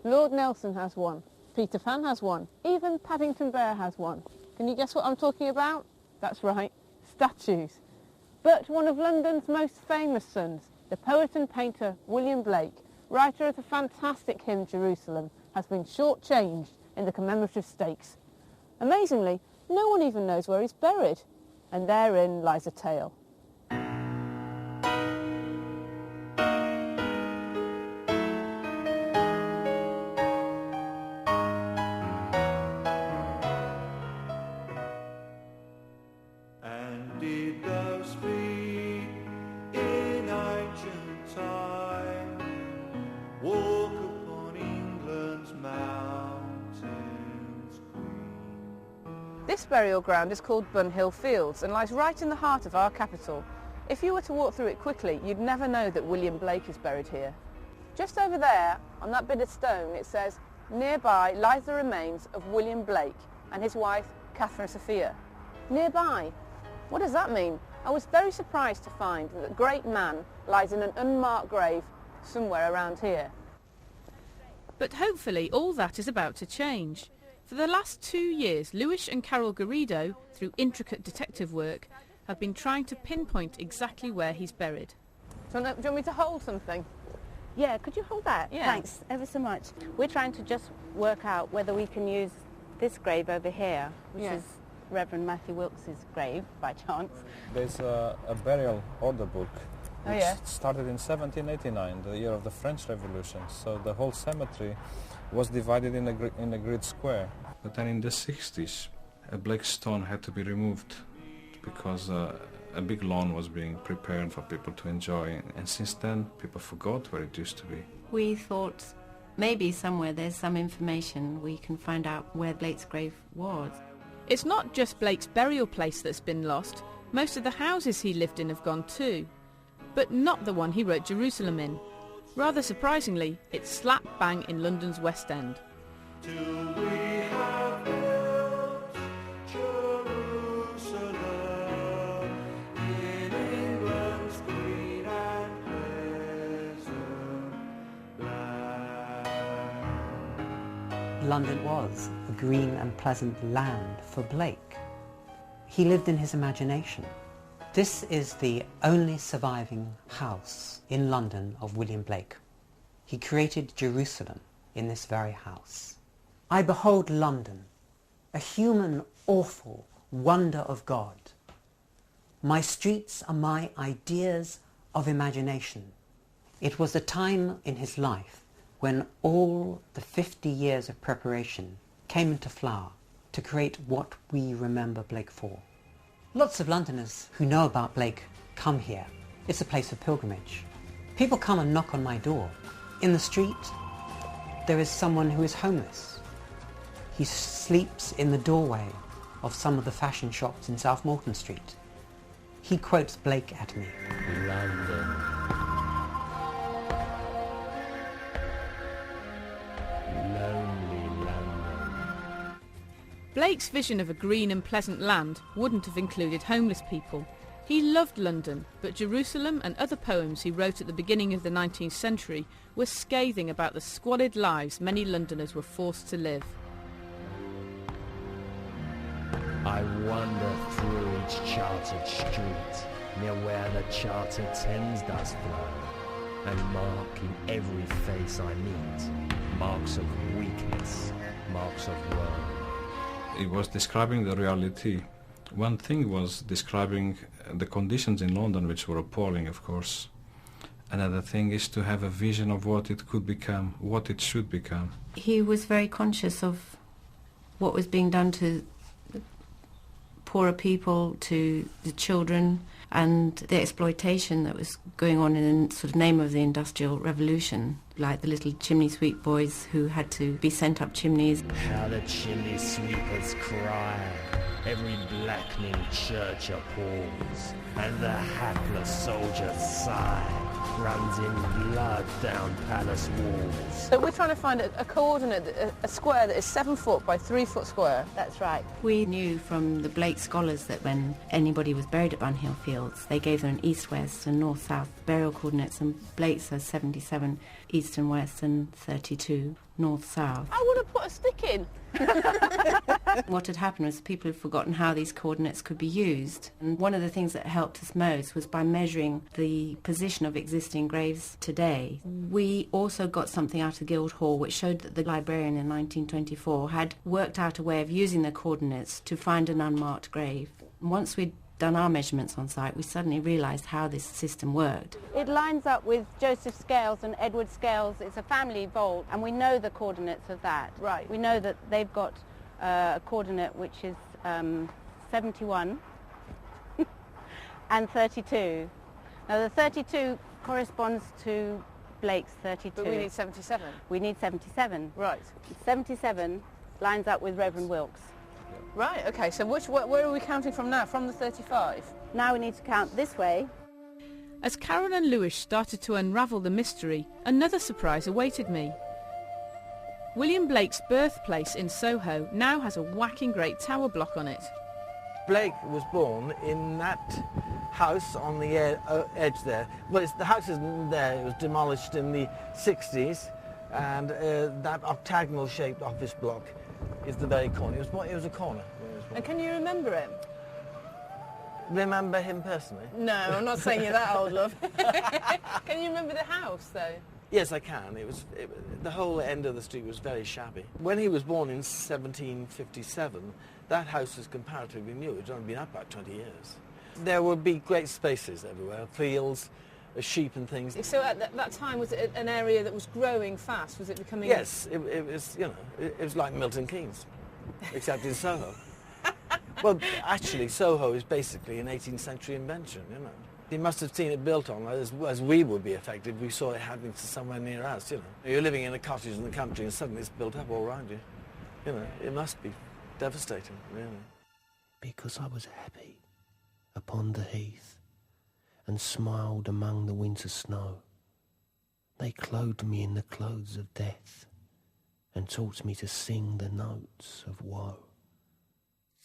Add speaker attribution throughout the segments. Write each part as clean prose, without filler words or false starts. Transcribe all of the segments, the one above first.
Speaker 1: Lord Nelson has one. Peter Pan has one. Even Paddington Bear has one. Can you guess what I'm talking about? That's right, statues. But one of London's most famous sons, the poet and painter William Blake, writer of the fantastic hymn Jerusalem, has been shortchanged in the commemorative stakes. Amazingly, no one even knows where he's buried, and therein lies a tale. This burial ground is called Bunhill Fields and lies right in the heart of our capital. If you were to walk through it quickly, you'd never know that William Blake is buried here. Just over there, on that bit of stone, it says, "Nearby lies the remains of William Blake and his wife, Catherine Sophia." Nearby? What does that mean? I was very surprised to find that the great man lies in an unmarked grave somewhere around here. But hopefully all that is about to change. For the last 2 years, Lewis and Carol Garrido, through intricate detective work, have been trying to pinpoint exactly where he's buried. Do you want me to hold something?
Speaker 2: Yeah, could you hold that?
Speaker 1: Yeah.
Speaker 2: Thanks ever so much. We're trying to just work out whether we can use this grave over here, which is Reverend Matthew Wilkes's grave, by chance.
Speaker 3: There's a burial order book which started in 1789, the year of the French Revolution. So the whole cemetery was divided in a grid square. But then in the 60s, a black stone had to be removed because a big lawn was being prepared for people to enjoy. And since then, people forgot where it used to be.
Speaker 4: We thought maybe somewhere there's some information we can find out where Blake's grave was.
Speaker 1: It's not just Blake's burial place that's been lost. Most of the houses he lived in have gone too. But not the one he wrote Jerusalem in. Rather surprisingly, it's slap bang in London's West End.
Speaker 5: Till we have built Jerusalem in England's green and pleasant land.
Speaker 6: London was a green and pleasant land for Blake. He lived in his imagination. This is the only surviving house in London of William Blake. He created Jerusalem in this very house. I behold London, a human, awful wonder of God. My streets are my ideas of imagination. It was a time in his life when all the 50 years of preparation came into flower to create what we remember Blake for. Lots of Londoners who know about Blake come here. It's a place of pilgrimage. People come and knock on my door. In the street, there is someone who is homeless. He sleeps in the doorway of some of the fashion shops in South Morton Street. He quotes Blake at me.
Speaker 7: London. Lonely London.
Speaker 1: Blake's vision of a green and pleasant land wouldn't have included homeless people. He loved London, but Jerusalem and other poems he wrote at the beginning of the 19th century were scathing about the squalid lives many Londoners were forced to live.
Speaker 7: I wander through each chartered street, near where the chartered Thames does flow, and mark in every face I meet, marks of weakness, marks of woe.
Speaker 3: It was describing the reality. One thing was describing the conditions in London, which were appalling, of course. Another thing is to have a vision of what it could become, what it should become.
Speaker 4: He was very conscious of what was being done to poorer people, to the children, and the exploitation that was going on in the sort of name of the Industrial Revolution, like the little chimney sweep boys who had to be sent up chimneys.
Speaker 7: How the chimney sweepers cry, every blackening church appalls, and the hapless soldiers sigh. runs in blood down palace walls.
Speaker 1: So we're trying to find a coordinate, a square that is 7 foot by 3 foot square.
Speaker 2: That's right.
Speaker 4: We knew from the Blake scholars that when anybody was buried at Bunhill Fields, they gave them an east-west and north-south burial coordinates, and Blake says 77 east and west and 32 north-south.
Speaker 1: I would have put a stick in.
Speaker 4: What had happened was people had forgotten how these coordinates could be used, and one of the things that helped us most was by measuring the position of existing graves today. We also got something out of Guildhall which showed that the librarian in 1924 had worked out a way of using the coordinates to find an unmarked grave. Once we'd done our measurements on site, we suddenly realised how this system worked.
Speaker 2: It lines up with Joseph Scales and Edward Scales. It's a family vault, and we know the coordinates of that.
Speaker 1: Right.
Speaker 2: We know that they've got a coordinate which is 71 and 32. Now the 32 corresponds to Blake's 32.
Speaker 1: But we need 77.
Speaker 2: We need 77.
Speaker 1: Right.
Speaker 2: 77 lines up with Reverend Wilkes.
Speaker 1: Right, okay, so where are we counting from now? From the 35?
Speaker 2: Now we need to count this way.
Speaker 1: As Carol and Lewis started to unravel the mystery, another surprise awaited me. William Blake's birthplace in Soho now has a whacking great tower block on it.
Speaker 8: Blake was born in that house on the edge there. Well, the house isn't there, it was demolished in the 60s, and that octagonal shaped office block is the very corner. It was a corner.
Speaker 1: And can you remember him?
Speaker 8: Remember him personally?
Speaker 1: No, I'm not saying you're that old, love. Can you remember the house, though?
Speaker 8: Yes, I can. The whole end of the street was very shabby. When he was born in 1757, that house was comparatively new. It had only been up about 20 years. There would be great spaces everywhere, fields, sheep and things.
Speaker 1: So at that time, was it an area that was growing fast? Was it becoming...
Speaker 8: Yes, it was, you know, it was like Milton Keynes, except in Soho. Well, actually, Soho is basically an 18th century invention, you know. He must have seen it built on as we would be affected. We saw it happening to somewhere near us, you know. You're living in a cottage in the country and suddenly it's built up all around you. You know, it must be devastating, really.
Speaker 7: Because I was happy upon the heath and smiled among the winter snow. They clothed me in the clothes of death and taught me to sing the notes of woe.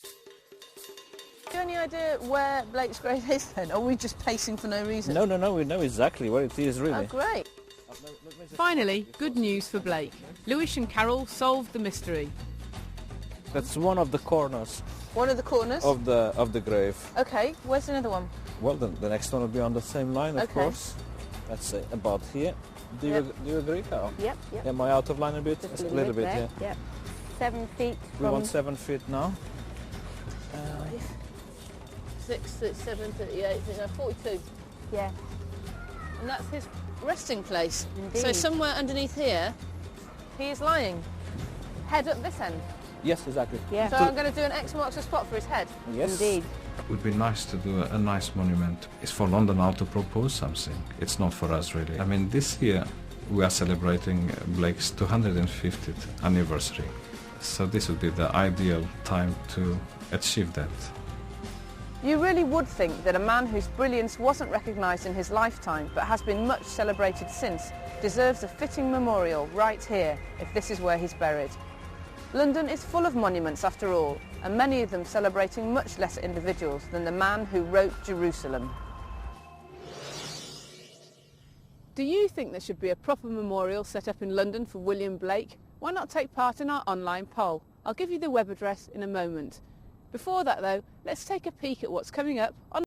Speaker 1: Do you have any idea where Blake's grave is then? Or are we just pacing for no reason?
Speaker 3: No, we know exactly where it is, really.
Speaker 1: Oh, great. Finally, good news for Blake. Lewis and Carol solved the mystery.
Speaker 3: That's one of the corners.
Speaker 1: One of the corners?
Speaker 3: Of the grave.
Speaker 1: Okay, where's another one?
Speaker 3: Well, the next one will be on the same line, of course. Let's say about here. Do you agree, Carol?
Speaker 2: Yep.
Speaker 3: Am I out of line a bit?
Speaker 2: Just
Speaker 3: a little bit,
Speaker 2: there.
Speaker 3: yeah.
Speaker 2: Yep. 7 feet
Speaker 3: We
Speaker 2: from...
Speaker 3: want 7 feet now.
Speaker 1: 6, 7, 38, 42.
Speaker 2: Yeah.
Speaker 1: And that's his resting place.
Speaker 2: Indeed.
Speaker 1: So somewhere underneath here, he is lying. Head up this end.
Speaker 3: Yes, exactly.
Speaker 2: Yeah.
Speaker 1: So I'm going to do an X marks the spot for his head.
Speaker 3: Yes.
Speaker 2: Indeed.
Speaker 3: It would be nice to do a nice monument. It's for London now to propose something. It's not for us, really. I mean, this year we are celebrating Blake's 250th anniversary. So this would be the ideal time to achieve that.
Speaker 1: You really would think that a man whose brilliance wasn't recognised in his lifetime but has been much celebrated since deserves a fitting memorial right here if this is where he's buried. London is full of monuments after all, and many of them celebrating much lesser individuals than the man who wrote Jerusalem. Do you think there should be a proper memorial set up in London for William Blake? Why not take part in our online poll? I'll give you the web address in a moment. Before that though, let's take a peek at what's coming up on